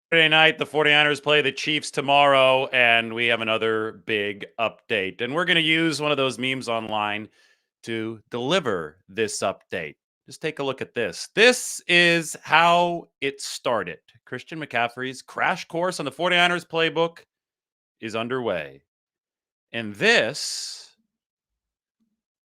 Friday night, the 49ers play the Chiefs tomorrow, and we have another big update. And we're going to use one of those memes online to deliver this update. Just take a look at this. This is how it started. Christian McCaffrey's crash course on the 49ers playbook is underway. And this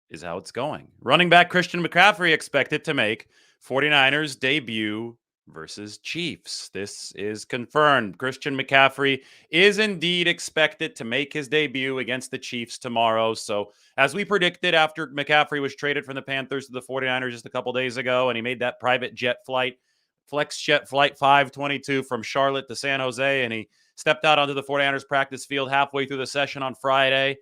is how it's going. Running back Christian McCaffrey expected to make 49ers debut versus Chiefs. This is confirmed. Christian McCaffrey is indeed expected to make his debut against the Chiefs tomorrow. So, as we predicted after McCaffrey was traded from the Panthers to the 49ers just a couple days ago, and he made that private jet flight, flex jet flight 522 from Charlotte to San Jose, and he stepped out onto the 49ers practice field halfway through the session on Friday.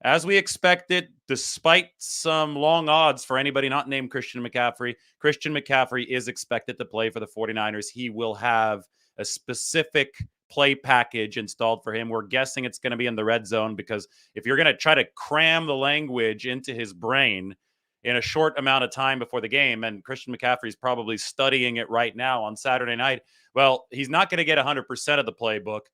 As we expected, despite some long odds for anybody not named Christian McCaffrey is expected to play for the 49ers. He will have a specific play package installed for him. We're guessing it's going to be in the red zone because if you're going to try to cram the language into his brain in a short amount of time before the game, and Christian McCaffrey is probably studying it right now on Saturday night, well, he's not going to get 100% of the playbook,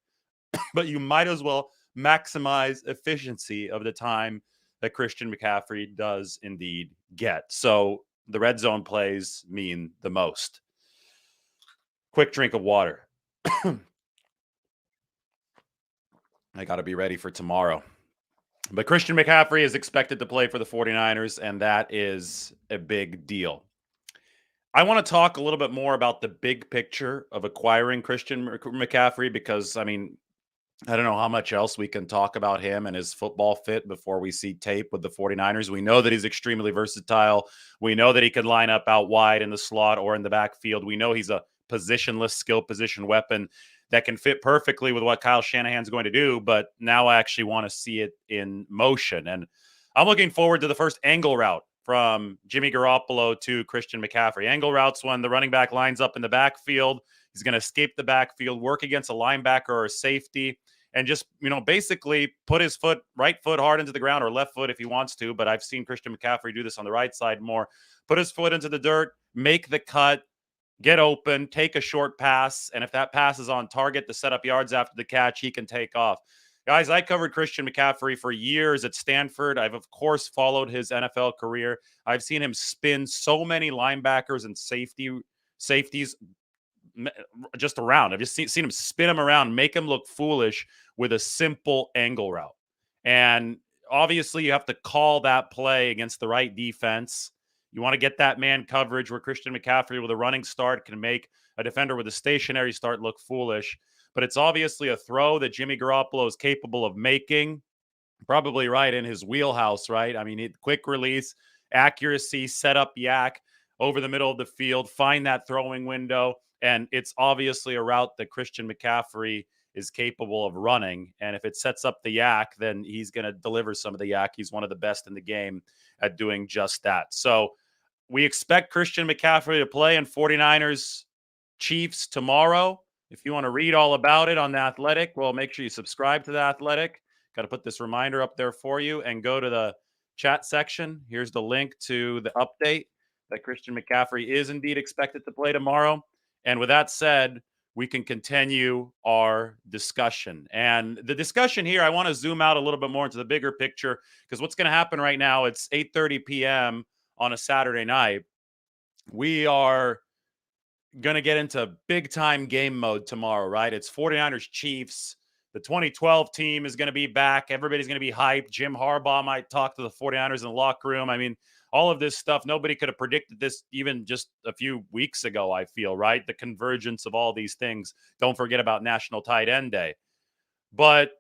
but you might as well maximize efficiency of the time that Christian McCaffrey does indeed get. So the red zone plays mean the most. Quick drink of water. I got to be ready for tomorrow. But Christian McCaffrey is expected to play for the 49ers, and that is a big deal. I want to talk a little bit more about the big picture of acquiring Christian McCaffrey because, I mean, I don't know how much else we can talk about him and his football fit before we see tape with the 49ers. We know that he's extremely versatile. We know that he can line up out wide in the slot or in the backfield. We know he's a positionless skill position weapon that can fit perfectly with what Kyle Shanahan's going to do. But now I actually want to see it in motion. And I'm looking forward to the first angle route from Jimmy Garoppolo to Christian McCaffrey. Angle routes when the running back lines up in the backfield. He's going to escape the backfield, work against a linebacker or a safety, and just, basically put his right foot hard into the ground or left foot if he wants to. But I've seen Christian McCaffrey do this on the right side more. Put his foot into the dirt, make the cut, get open, take a short pass. And if that pass is on target to set up yards after the catch, he can take off. Guys, I covered Christian McCaffrey for years at Stanford. I've, of course, followed his NFL career. I've seen him spin so many linebackers and safeties just around. I've just seen him spin him around, make him look foolish with a simple angle route. And obviously, you have to call that play against the right defense. You want to get that man coverage where Christian McCaffrey with a running start can make a defender with a stationary start look foolish. But it's obviously a throw that Jimmy Garoppolo is capable of making, probably right in his wheelhouse, right? I mean, quick release, accuracy, set up yak over the middle of the field, find that throwing window. And it's obviously a route that Christian McCaffrey is capable of running. And if it sets up the yak, then he's going to deliver some of the yak. He's one of the best in the game at doing just that. So we expect Christian McCaffrey to play in 49ers Chiefs tomorrow. If you want to read all about it on The Athletic, well, make sure you subscribe to The Athletic. Got to put this reminder up there for you and go to the chat section. Here's the link to the update that Christian McCaffrey is indeed expected to play tomorrow. And with that said, we can continue our discussion. And the discussion here, I want to zoom out a little bit more into the bigger picture because what's going to happen right now, it's 8:30 p.m. on a Saturday night. We are going to get into big time game mode tomorrow, right? It's 49ers Chiefs. The 2012 team is going to be back. Everybody's going to be hyped. Jim Harbaugh might talk to the 49ers in the locker room. I mean, all of this stuff, nobody could have predicted this even just a few weeks ago, I feel, right? The convergence of all these things. Don't forget about National Tight End Day. But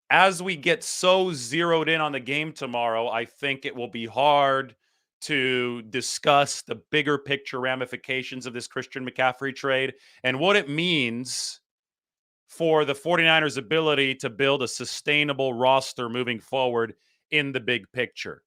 as we get so zeroed in on the game tomorrow, I think it will be hard to discuss the bigger picture ramifications of this Christian McCaffrey trade and what it means for the 49ers' ability to build a sustainable roster moving forward in the big picture.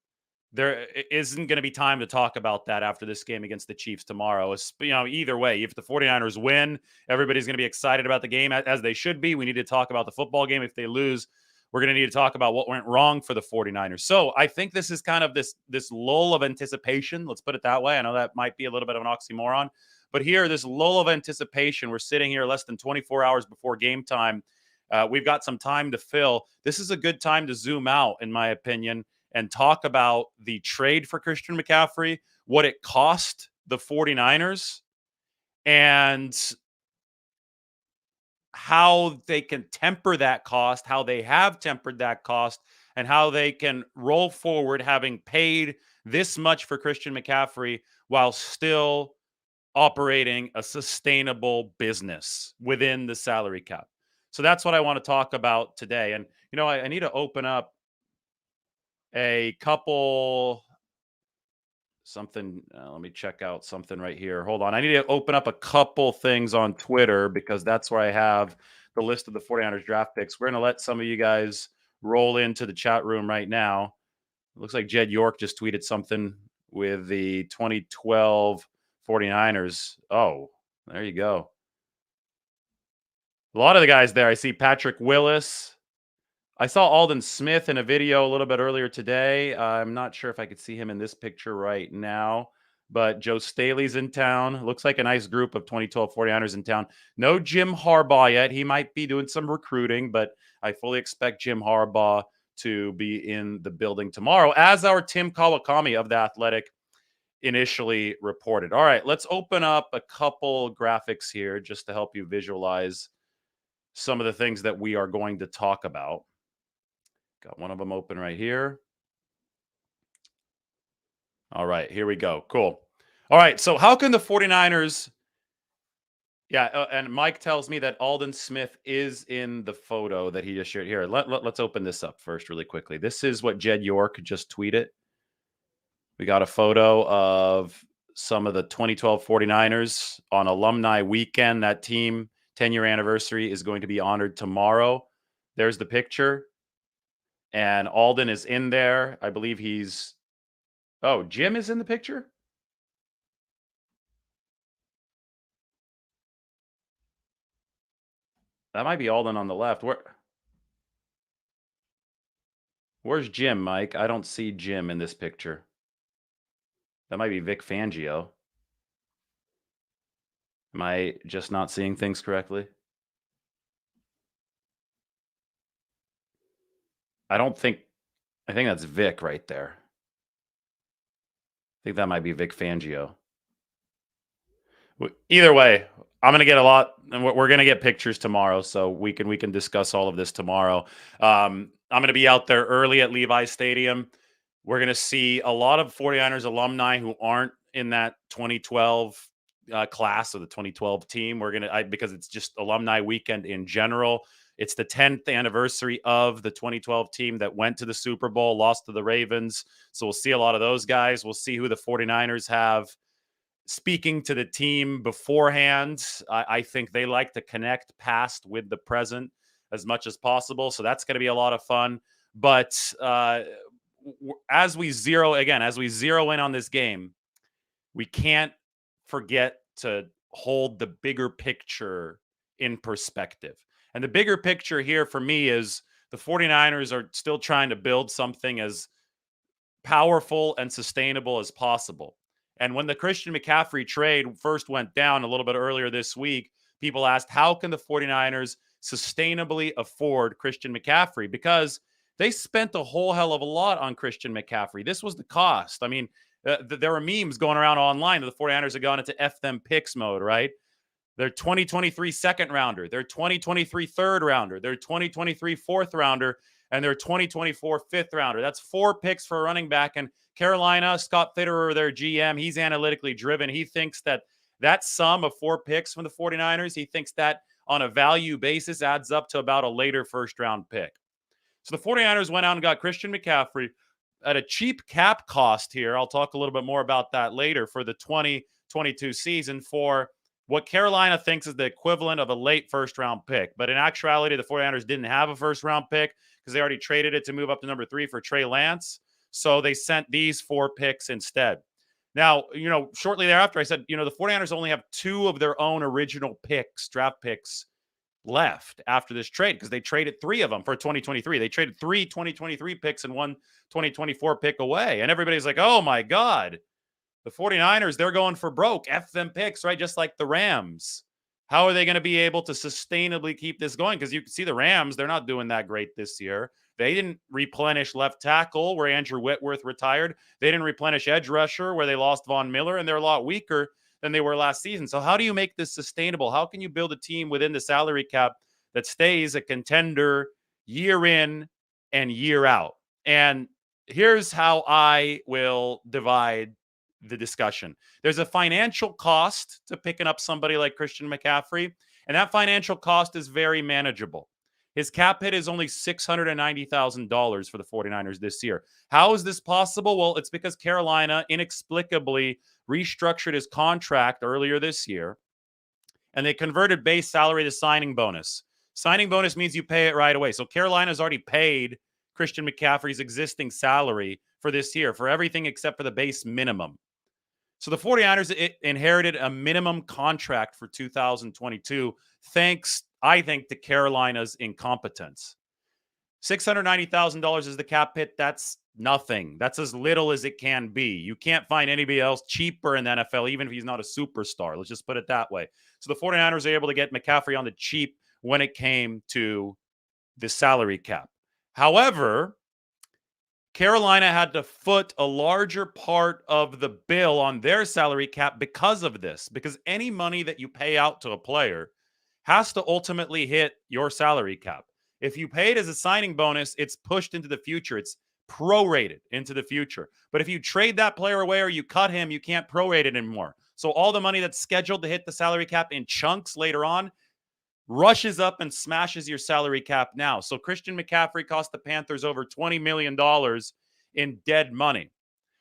There isn't going to be time to talk about that after this game against the Chiefs tomorrow. Either way, if the 49ers win, everybody's going to be excited about the game as they should be. We need to talk about the football game. If they lose, we're going to need to talk about what went wrong for the 49ers. So I think this is kind of this lull of anticipation. Let's put it that way. I know that might be a little bit of an oxymoron, But here, this lull of anticipation, we're sitting here less than 24 hours before game time. We've got some time to fill. This is a good time to zoom out, in my opinion, and talk about the trade for Christian McCaffrey, what it cost the 49ers, and how they can temper that cost, how they have tempered that cost, and how they can roll forward having paid this much for Christian McCaffrey while still operating a sustainable business within the salary cap. So that's what I want to talk about today. And, I need to open up a couple something. Let me check out something right here. Hold on. I need to open up a couple things on Twitter because that's where I have the list of the 49ers draft picks. We're going to let some of you guys roll into the chat room right now. It looks like Jed York just tweeted something with the 2012 49ers. Oh, there you go. A lot of the guys there. I see Patrick Willis. I saw Aldon Smith in a video a little bit earlier today. I'm not sure if I could see him in this picture right now, but Joe Staley's in town. Looks like a nice group of 2012 49ers in town. No Jim Harbaugh yet. He might be doing some recruiting, but I fully expect Jim Harbaugh to be in the building tomorrow, as our Tim Kawakami of The Athletic initially reported. All right, let's open up a couple graphics here just to help you visualize some of the things that we are going to talk about. Got one of them open right here. All right, here we go. Cool. All right, so how can the 49ers... Yeah, and Mike tells me that Aldon Smith is in the photo that he just shared. Here, let's open this up first really quickly. This is what Jed York just tweeted. We got a photo of some of the 2012 49ers on Alumni weekend. That team 10-year anniversary is going to be honored tomorrow. There's the picture. And Aldon is in there. I believe he's... Oh, Jim is in the picture? That might be Aldon on the left. Where's Jim, Mike? I don't see Jim in this picture. That might be Vic Fangio. Am I just not seeing things correctly? I think that's Vic right there. I think that might be Vic Fangio. Either way, I'm going to get a lot, and we're going to get pictures tomorrow, so we can discuss all of this tomorrow. I'm going to be out there early at Levi's Stadium. We're going to see a lot of 49ers alumni who aren't in that 2012 class of the 2012 team. We're going to, because it's just alumni weekend in general. It's the 10th anniversary of the 2012 team that went to the Super Bowl, lost to the Ravens. So we'll see a lot of those guys. We'll see who the 49ers have speaking to the team beforehand. I think they like to connect past with the present as much as possible. So that's going to be a lot of fun. But as we zero in on this game, we can't forget to hold the bigger picture in perspective. And the bigger picture here for me is the 49ers are still trying to build something as powerful and sustainable as possible. And when the Christian McCaffrey trade first went down a little bit earlier this week, people asked, how can the 49ers sustainably afford Christian McCaffrey? Because they spent a whole hell of a lot on Christian McCaffrey. This was the cost. I mean, there were memes going around online that the 49ers have gone into F them picks mode, right? Their 2023 second rounder, their 2023 third rounder, their 2023 fourth rounder, and their 2024 fifth rounder. That's 4 picks for a running back. And Carolina, Scott Fitterer, their GM, he's analytically driven. He thinks that sum of 4 picks from the 49ers, he thinks that on a value basis adds up to about a later first-round pick. So the 49ers went out and got Christian McCaffrey at a cheap cap cost here. I'll talk a little bit more about that later for the 2022 season for what Carolina thinks is the equivalent of a late first-round pick. But in actuality, the 49ers didn't have a first-round pick because they already traded it to move up to number 3 for Trey Lance. So they sent these 4 picks instead. Now, shortly thereafter, I said, the 49ers only have 2 of their own original picks, draft picks, left after this trade because they traded 3 of them for 2023. They traded 3 2023 picks and 1 2024 pick away. And everybody's like, oh, my God. The 49ers, they're going for broke. F them picks, right? Just like the Rams. How are they going to be able to sustainably keep this going? Because you can see the Rams, they're not doing that great this year. They didn't replenish left tackle where Andrew Whitworth retired. They didn't replenish edge rusher where they lost Von Miller, and they're a lot weaker than they were last season. So how do you make this sustainable? How can you build a team within the salary cap that stays a contender year in and year out? And here's how I will divide the discussion. There's a financial cost to picking up somebody like Christian McCaffrey, and that financial cost is very manageable. His cap hit is only $690,000 for the 49ers this year. How is this possible? Well, it's because Carolina inexplicably restructured his contract earlier this year, and they converted base salary to signing bonus. Signing bonus means you pay it right away. So Carolina's already paid Christian McCaffrey's existing salary for this year, for everything except for the base minimum. So the 49ers inherited a minimum contract for 2022, thanks, I think, to Carolina's incompetence. $690,000 is the cap hit. That's nothing. That's as little as it can be. You can't find anybody else cheaper in the NFL, even if he's not a superstar. Let's just put it that way. So the 49ers are able to get McCaffrey on the cheap when it came to the salary cap. However, Carolina had to foot a larger part of the bill on their salary cap because of this, because any money that you pay out to a player has to ultimately hit your salary cap. If you pay it as a signing bonus, it's pushed into the future. It's prorated into the future. But if you trade that player away or you cut him, you can't prorate it anymore. So all the money that's scheduled to hit the salary cap in chunks later on rushes up and smashes your salary cap now. So Christian McCaffrey cost the Panthers over $20 million in dead money.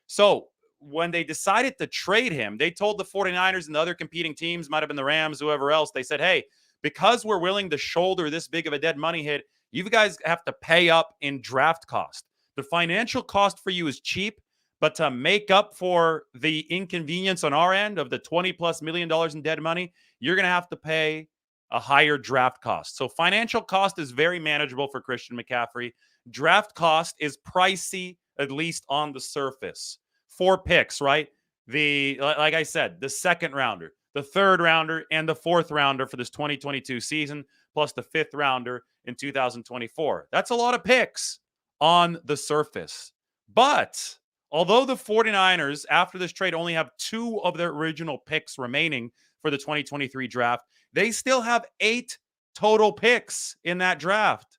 So when they decided to trade him, they told the 49ers and the other competing teams, might have been the Rams, whoever else, they said, hey, because we're willing to shoulder this big of a dead money hit, you guys have to pay up in draft cost. The financial cost for you is cheap, but to make up for the inconvenience on our end of the $20+ million in dead money, you're going to have to pay a higher draft cost. So financial cost is very manageable for Christian McCaffrey. Draft cost is pricey, at least on the surface. 4 picks, right? Like I said, the second rounder, the third rounder, and the fourth rounder for this 2022 season, plus the fifth rounder in 2024. That's a lot of picks on the surface. But although the 49ers, after this trade, only have 2 of their original picks remaining for the 2023 draft, they still have 8 total picks in that draft.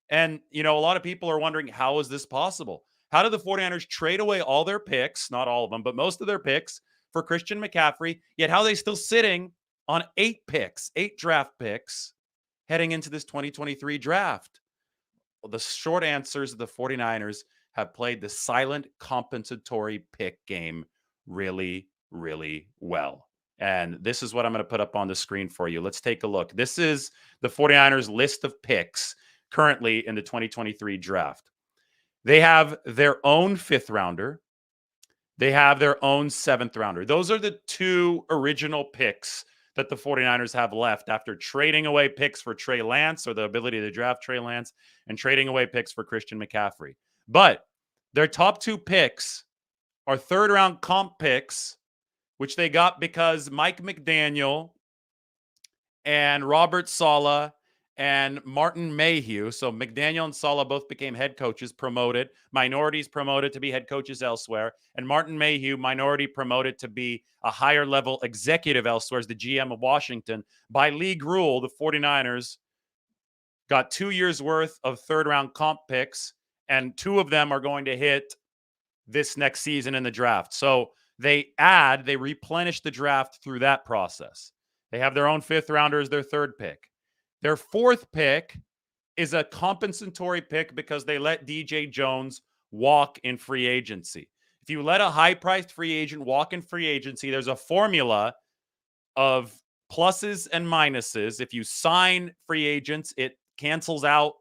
And, a lot of people are wondering, how is this possible? How did the 49ers trade away all their picks, not all of them, but most of their picks for Christian McCaffrey, yet how are they still sitting on 8 draft picks heading into this 2023 draft? Well, the short answer is the 49ers have played the silent compensatory pick game really, really well. And this is what I'm going to put up on the screen for you. Let's take a look. This is the 49ers list of picks currently in the 2023 draft. They have their own 5th rounder. They have their own 7th rounder. Those are the 2 original picks that the 49ers have left after trading away picks for Trey Lance, or the ability to draft Trey Lance, and trading away picks for Christian McCaffrey. But their top 2 picks are 3rd-round comp picks, which they got because Mike McDaniel and Robert Saleh and Martin Mayhew. So McDaniel and Saleh both became head coaches, promoted. Minorities promoted to be head coaches elsewhere. And Martin Mayhew, minority, promoted to be a higher level executive elsewhere as the GM of Washington. By league rule, the 49ers got 2 years worth of 3rd-round comp picks, and 2 of them are going to hit this next season in the draft. So they replenish the draft through that process. They have their own 5th rounder as their 3rd pick. Their 4th pick is a compensatory pick because they let DJ Jones walk in free agency. If you let a high-priced free agent walk in free agency, there's a formula of pluses and minuses. If you sign free agents, it cancels out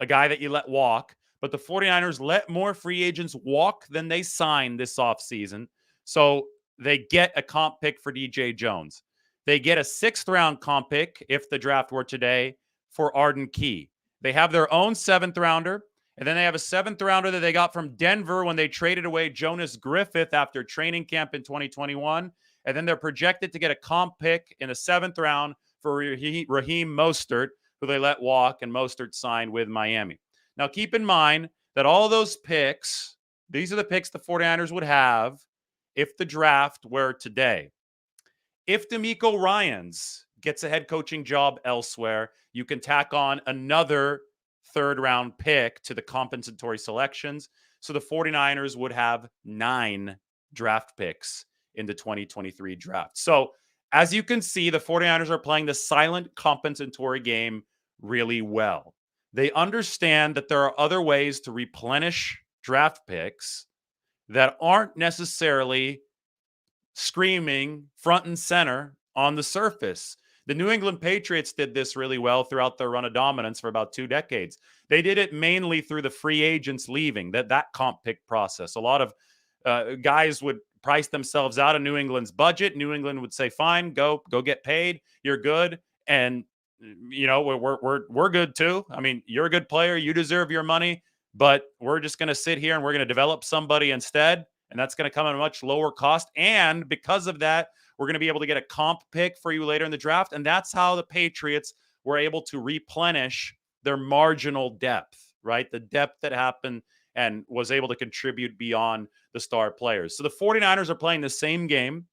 a guy that you let walk. But the 49ers let more free agents walk than they sign this offseason. So they get a comp pick for DJ Jones. They get a 6th-round comp pick, if the draft were today, for Arden Key. They have their own 7th rounder, And then they have a 7th rounder that they got from Denver when they traded away Jonas Griffith after training camp in 2021. And then they're projected to get a comp pick in the 7th round for Raheem Mostert, who they let walk, and Mostert signed with Miami. Now, keep in mind that all those picks, these are the picks the 49ers would have if the draft were today. If DeMeco Ryans gets a head coaching job elsewhere, you can tack on another 3rd round pick to the compensatory selections. So the 49ers would have 9 draft picks in the 2023 draft. So as you can see, the 49ers are playing the silent compensatory game really well. They understand that there are other ways to replenish draft picks that aren't necessarily screaming front and center on the surface. The New England Patriots did this really well throughout their run of dominance for about 2 decades. They did it mainly through the free agents leaving, that comp pick process. A lot of guys would price themselves out of New England's budget. New England would say, "Fine, go get paid. You're good." And we're good too. I mean, you're a good player. You deserve your money, but we're just going to sit here and we're going to develop somebody instead. And that's going to come at a much lower cost. And because of that, we're going to be able to get a comp pick for you later in the draft. And that's how the Patriots were able to replenish their marginal depth, right? The depth that happened and was able to contribute beyond the star players. So the 49ers are playing the same game.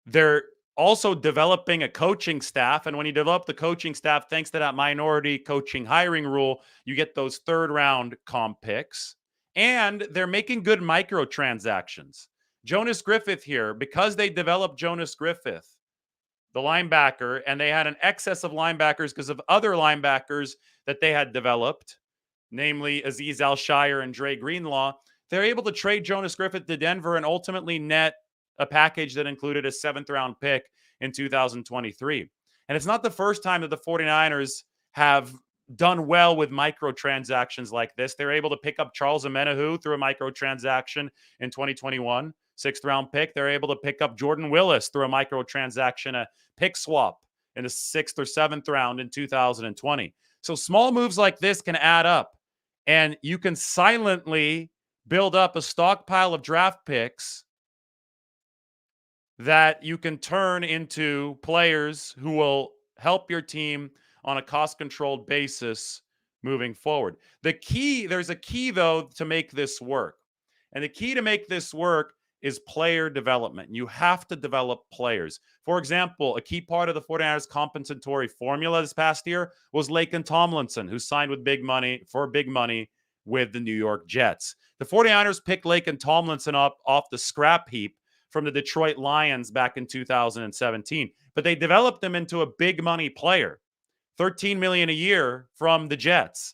They're also developing a coaching staff. And when you develop the coaching staff, thanks to that minority coaching hiring rule, you get those 3rd round comp picks. And they're making good microtransactions. Jonas Griffith here, because they developed Jonas Griffith, the linebacker, and they had an excess of linebackers because of other linebackers that they had developed, namely Azeez Al-Shire and Dre Greenlaw. They're able to trade Jonas Griffith to Denver and ultimately net a package that included a 7th round pick in 2023. And it's not the first time that the 49ers have done well with microtransactions like this. They're able to pick up Charles Omenihu through a microtransaction in 2021, 6th round pick. They're able to pick up Jordan Willis through a microtransaction, a pick swap in the 6th or 7th round in 2020. So small moves like this can add up, and you can silently build up a stockpile of draft picks that you can turn into players who will help your team on a cost-controlled basis moving forward. There's a key, though, to make this work. And the key to make this work is player development. You have to develop players. For example, a key part of the 49ers compensatory formula this past year was Laken Tomlinson, who signed with big money with the New York Jets. The 49ers picked Laken Tomlinson up off the scrap heap from the Detroit Lions back in 2017. But they developed him into a big money player, $13 million a year from the Jets.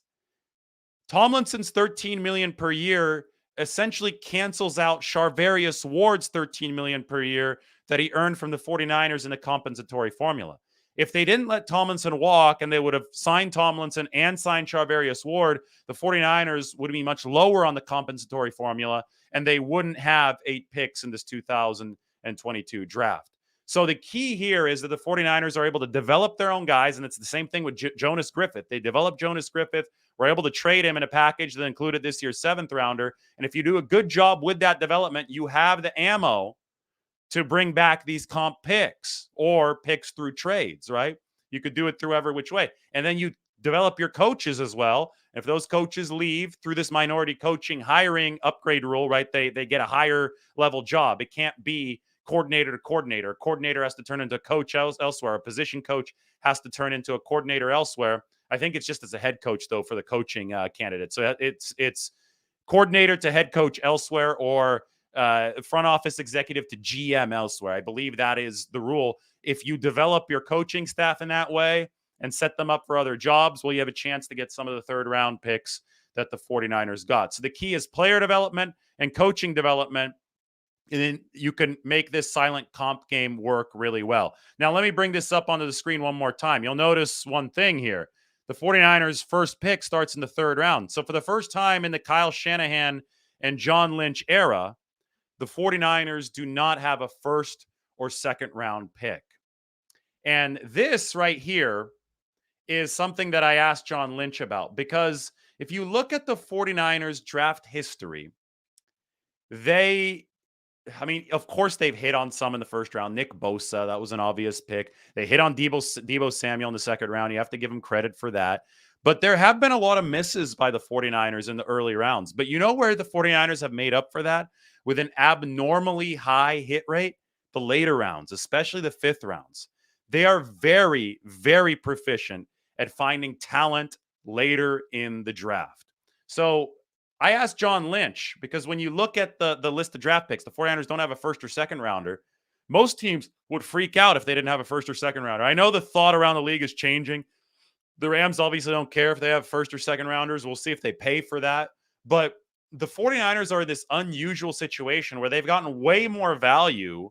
Tomlinson's $13 million per year essentially cancels out Charvarius Ward's $13 million per year that he earned from the 49ers in the compensatory formula. If they didn't let Tomlinson walk and they would have signed Tomlinson and signed Charvarius Ward, the 49ers would be much lower on the compensatory formula, and they wouldn't have 8 picks in this 2022 draft. So the key here is that the 49ers are able to develop their own guys, and it's the same thing with Jonas Griffith. They developed Jonas Griffith, were able to trade him in a package that included this year's 7th rounder, and if you do a good job with that development, you have the ammo to bring back these comp picks or picks through trades, right? You could do it through every which way. And then you develop your coaches as well. If those coaches leave through this minority coaching hiring upgrade rule, right, they get a higher level job. It can't be coordinator to coordinator. A coordinator has to turn into a coach elsewhere. A position coach has to turn into a coordinator elsewhere. I think it's just as a head coach, though, for the coaching candidate. So it's coordinator to head coach elsewhere, or front office executive to GM elsewhere. I believe that is the rule. If you develop your coaching staff in that way and set them up for other jobs, well, you have a chance to get some of the 3rd round picks that the 49ers got. So the key is player development and coaching development. And then you can make this silent comp game work really well. Now, let me bring this up onto the screen one more time. You'll notice one thing here. The 49ers' first pick starts in the 3rd round. So for the first time in the Kyle Shanahan and John Lynch era, the 49ers do not have a 1st or 2nd round pick. And this right here is something that I asked John Lynch about, because if you look at the 49ers draft history, they I mean, of course, they've hit on some in the first round. Nick Bosa, that was an obvious pick. They hit on Debo Samuel in the second round. You have to give them credit for that. But there have been a lot of misses by the 49ers in the early rounds. But you know where the 49ers have made up for that? With an abnormally high hit rate? The later rounds, especially the fifth rounds. They are very, very proficient at finding talent later in the draft. So I asked John Lynch because when you look at the list of draft picks, the 49ers don't have a first or second rounder. Most teams would freak out if they didn't have a first or second rounder. I know the thought around the league is changing. The Rams obviously don't care if they have first or second rounders. We'll see if they pay for that. But the 49ers are in this unusual situation where they've gotten way more value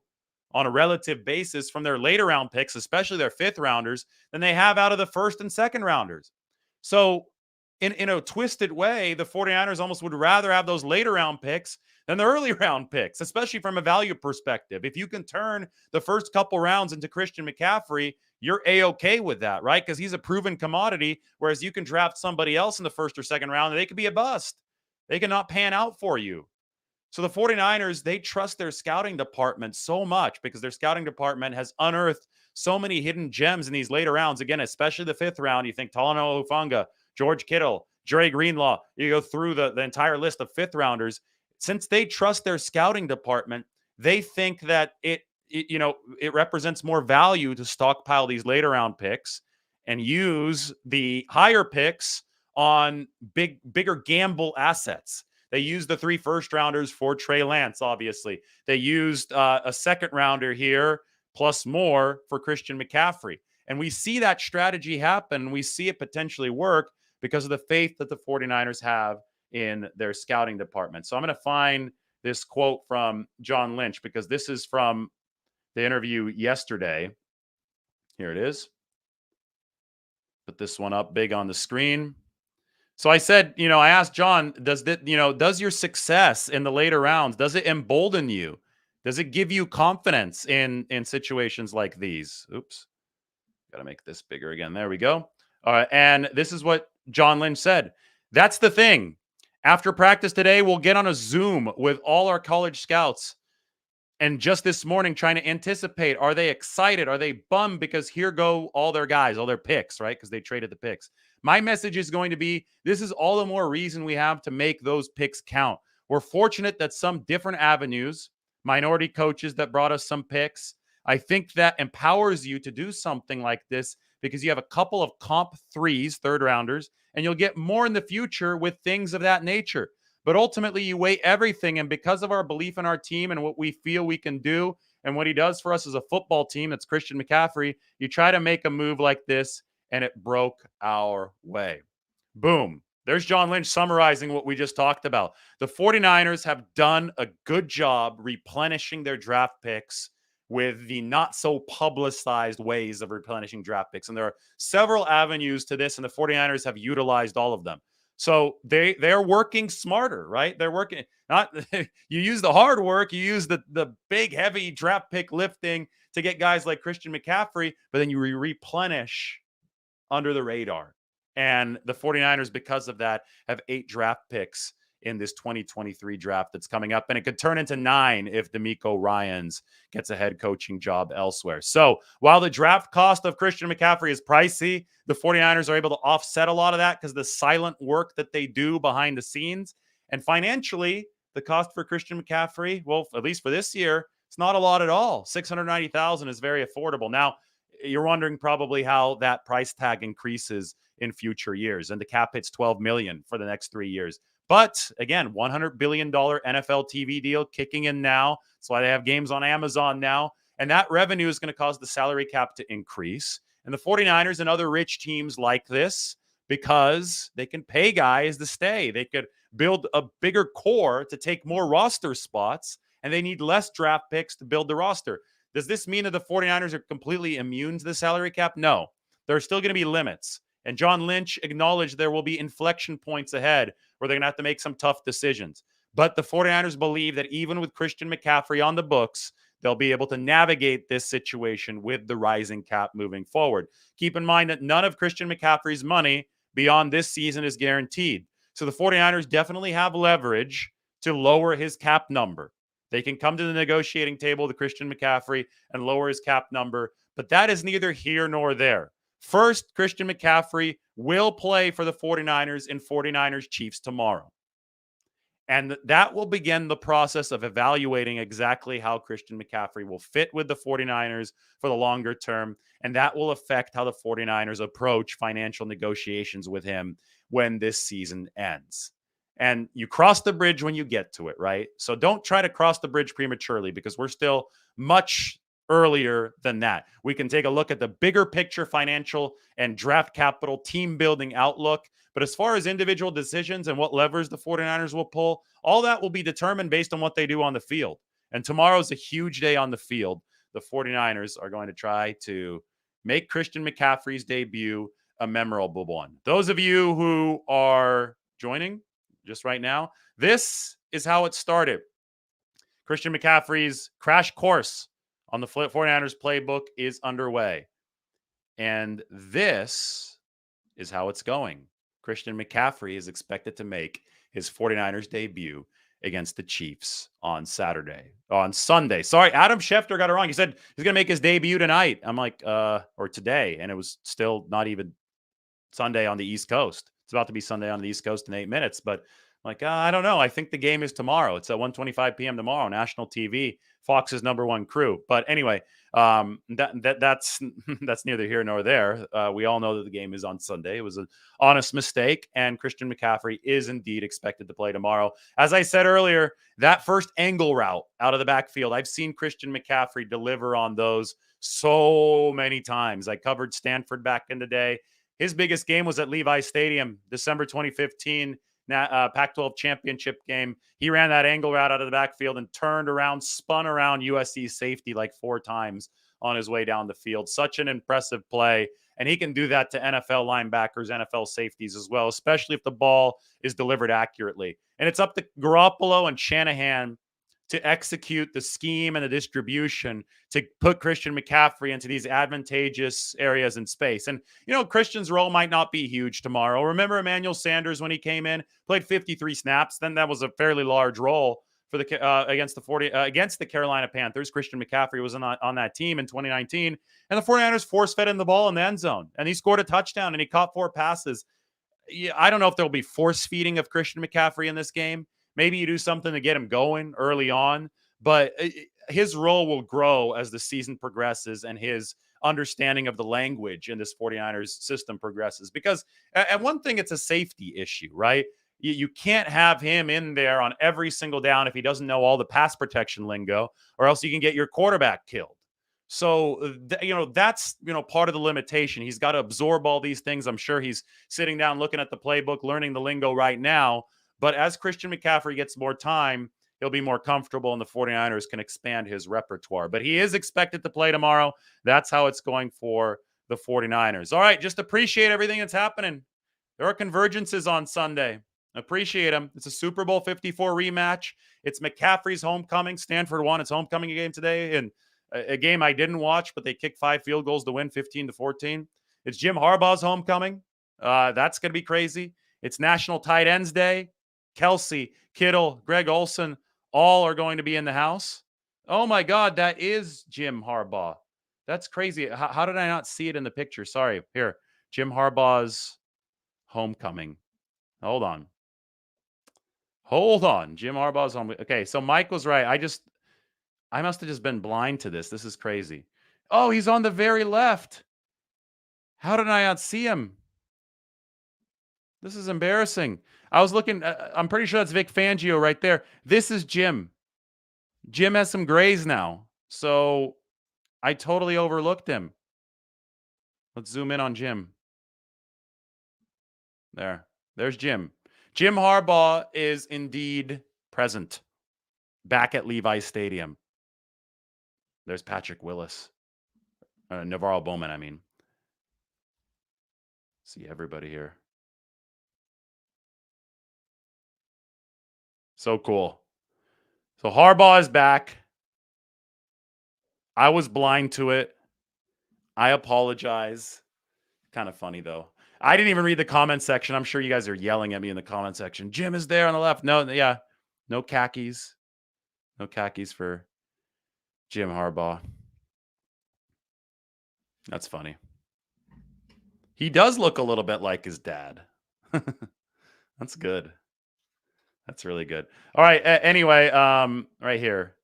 on a relative basis from their later round picks, especially their fifth rounders, than they have out of the first and second rounders. So in a twisted way, the 49ers almost would rather have those later round picks than the early round picks, especially from a value perspective. If you can turn the first couple rounds into Christian McCaffrey, you're A-okay with that, right? Because he's a proven commodity, whereas you can draft somebody else in the first or second round and they could be a bust. They cannot pan out for you. So the 49ers, they trust their scouting department so much because their scouting department has unearthed so many hidden gems in these later rounds. Again, especially the fifth round. You think Talanoa Hufanga, George Kittle, Dre Greenlaw. You go through the entire list of fifth rounders. Since they trust their scouting department, they think that it represents more value to stockpile these later round picks and use the higher picks on bigger gamble assets. They used the 3 first rounders for Trey Lance, obviously. They used a second rounder here, plus more for Christian McCaffrey. And we see that strategy happen. We see it potentially work because of the faith that the 49ers have in their scouting department. So I'm going to find this quote from John Lynch because this is from the interview yesterday. Here it is. Put this one up big on the screen. So I said, I asked John, does your success in the later rounds, does it embolden you? Does it give you confidence in situations like these? Oops. Got to make this bigger again. There we go. All right. And this is what John Lynch said. That's the thing. After practice today, we'll get on a Zoom with all our college scouts. And just this morning, trying to anticipate, are they excited? Are they bummed? Because here go all their guys, all their picks, right? Because they traded the picks. My message is going to be, this is all the more reason we have to make those picks count. We're fortunate that some different avenues, minority coaches that brought us some picks, I think that empowers you to do something like this because you have a couple of comp threes, third rounders, and you'll get more in the future with things of that nature. But ultimately, you weigh everything. And because of our belief in our team and what we feel we can do and what he does for us as a football team, that's Christian McCaffrey, you try to make a move like this, and it broke our way. Boom. There's John Lynch summarizing what we just talked about. The 49ers have done a good job replenishing their draft picks with the not so publicized ways of replenishing draft picks. And there are several avenues to this, and the 49ers have utilized all of them. So they're working smarter, right? They're working not you use the hard work, you use the big heavy draft pick lifting to get guys like Christian McCaffrey, but then you replenish under the radar. And the 49ers, because of that, have 8 draft picks in this 2023 draft that's coming up. And it could turn into 9 if DeMeco Ryans gets a head coaching job elsewhere. So while the draft cost of Christian McCaffrey is pricey, the 49ers are able to offset a lot of that because the silent work that they do behind the scenes. And financially, the cost for Christian McCaffrey, well, at least for this year, it's not a lot at all. $690,000 is very affordable. Now, you're wondering probably how that price tag increases in future years. And the cap hits $12 million for the next 3 years. But again, $100 billion NFL TV deal kicking in now. That's why they have games on Amazon now. And that revenue is going to cause the salary cap to increase. And the 49ers and other rich teams like this because they can pay guys to stay. They could build a bigger core to take more roster spots, and they need less draft picks to build the roster. Does this mean that the 49ers are completely immune to the salary cap? No. There are still going to be limits. And John Lynch acknowledged there will be inflection points ahead where they're going to have to make some tough decisions. But the 49ers believe that even with Christian McCaffrey on the books, they'll be able to navigate this situation with the rising cap moving forward. Keep in mind that none of Christian McCaffrey's money beyond this season is guaranteed. So the 49ers definitely have leverage to lower his cap number. They can come to the negotiating table with Christian McCaffrey and lower his cap number, but that is neither here nor there. First, Christian McCaffrey will play for the 49ers in 49ers Chiefs tomorrow. And that will begin the process of evaluating exactly how Christian McCaffrey will fit with the 49ers for the longer term. And that will affect how the 49ers approach financial negotiations with him when this season ends. And you cross the bridge when you get to it, right? So don't try to cross the bridge prematurely because we're still much earlier than that. We can take a look at the bigger picture financial and draft capital team building outlook. But as far as individual decisions and what levers the 49ers will pull, all that will be determined based on what they do on the field. And tomorrow's a huge day on the field. The 49ers are going to try to make Christian McCaffrey's debut a memorable one. Those of you who are joining just right now, this is how it started. Christian McCaffrey's crash course on the 49ers playbook is underway. And this is how it's going. Christian McCaffrey is expected to make his 49ers debut against the Chiefs on Sunday. Sorry, Adam Schefter got it wrong. He said he's going to make his debut tonight. I'm like, or today. And it was still not even Sunday on the East Coast. It's about to be Sunday on the East Coast in 8 minutes. But I'm like, I don't know. I think the game is tomorrow. It's at 1:25 p.m. tomorrow, national TV, Fox's #1 crew. But anyway, that's that's neither here nor there. We all know that the game is on Sunday. It was an honest mistake, and Christian McCaffrey is indeed expected to play tomorrow. As I said earlier, that first angle route out of the backfield, I've seen Christian McCaffrey deliver on those so many times. I covered Stanford back in the day. His biggest game was at Levi Stadium, December 2015. Pac-12 championship game. He ran that angle route out of the backfield and turned around, spun around USC safety like 4 times on his way down the field. Such an impressive play. And he can do that to NFL linebackers, NFL safeties as well, especially if the ball is delivered accurately. And it's up to Garoppolo and Shanahan to execute the scheme and the distribution to put Christian McCaffrey into these advantageous areas in space. And, Christian's role might not be huge tomorrow. Remember Emmanuel Sanders when he came in, played 53 snaps. Then that was a fairly large role for the against the Carolina Panthers. Christian McCaffrey was on that team in 2019. And the 49ers force-fed him the ball in the end zone. And he scored a touchdown and he caught 4 passes. I don't know if there'll be force-feeding of Christian McCaffrey in this game. Maybe you do something to get him going early on, but his role will grow as the season progresses and his understanding of the language in this 49ers system progresses. Because, and one thing, it's a safety issue, right? You can't have him in there on every single down if he doesn't know all the pass protection lingo, or else you can get your quarterback killed. So, that's, part of the limitation. He's got to absorb all these things. I'm sure he's sitting down, looking at the playbook, learning the lingo right now. But as Christian McCaffrey gets more time, he'll be more comfortable and the 49ers can expand his repertoire. But he is expected to play tomorrow. That's how it's going for the 49ers. All right, just appreciate everything that's happening. There are convergences on Sunday. Appreciate them. It's a Super Bowl 54 rematch. It's McCaffrey's homecoming. Stanford won its homecoming game today, and a game I didn't watch, but they kicked 5 field goals to win 15-14. It's Jim Harbaugh's homecoming. That's going to be crazy. It's National Tight Ends Day. Kelsey, Kittle, Greg Olsen, all are going to be in the house. Oh my God, that is Jim Harbaugh. That's crazy. How did I not see it in the picture? Sorry. Here, Jim Harbaugh's homecoming. Hold on. Jim Harbaugh's homecoming. Okay, so Mike was right. I must have just been blind to this. This is crazy. Oh, he's on the very left. How did I not see him? This is embarrassing. I was looking. I'm pretty sure that's Vic Fangio right there. This is Jim. Jim has some grays now. So I totally overlooked him. Let's zoom in on Jim. There's Jim. Jim Harbaugh is indeed present. Back at Levi Stadium. There's Patrick Willis. Navarro Bowman, I mean. See everybody here. So cool. So Harbaugh is back. I was blind to it. I apologize. Kind of funny though. I didn't even read the comment section. I'm sure you guys are yelling at me in the comment section. Jim is there on the left. No, yeah. No khakis. No khakis for Jim Harbaugh. That's funny. He does look a little bit like his dad. That's good. That's really good. All right. Anyway, right here,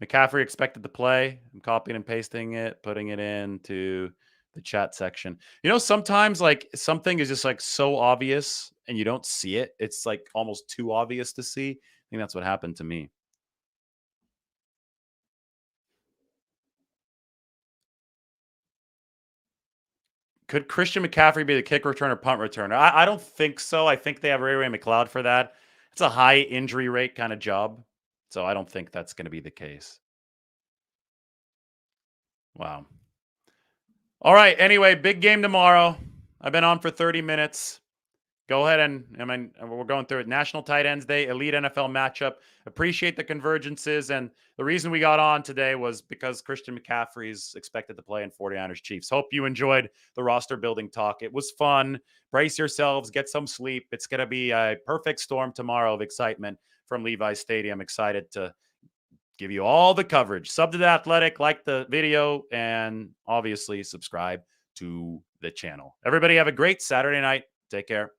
McCaffrey expected to play. I'm copying and pasting it, putting it into the chat section. You know, sometimes like something is just like so obvious and you don't see it. It's like almost too obvious to see. I think that's what happened to me. Could Christian McCaffrey be the kick returner, punt returner? I don't think so. I think they have Ray McLeod for that. It's a high injury rate kind of job. So I don't think that's going to be the case. Wow. All right. Anyway, big game tomorrow. I've been on for 30 minutes. Go ahead and, we're going through it. National Tight Ends Day, elite NFL matchup. Appreciate the convergences. And the reason we got on today was because Christian McCaffrey is expected to play in 49ers Chiefs. Hope you enjoyed the roster building talk. It was fun. Brace yourselves, get some sleep. It's going to be a perfect storm tomorrow of excitement from Levi's Stadium. Excited to give you all the coverage. Sub to The Athletic, like the video, and obviously subscribe to the channel. Everybody have a great Saturday night. Take care.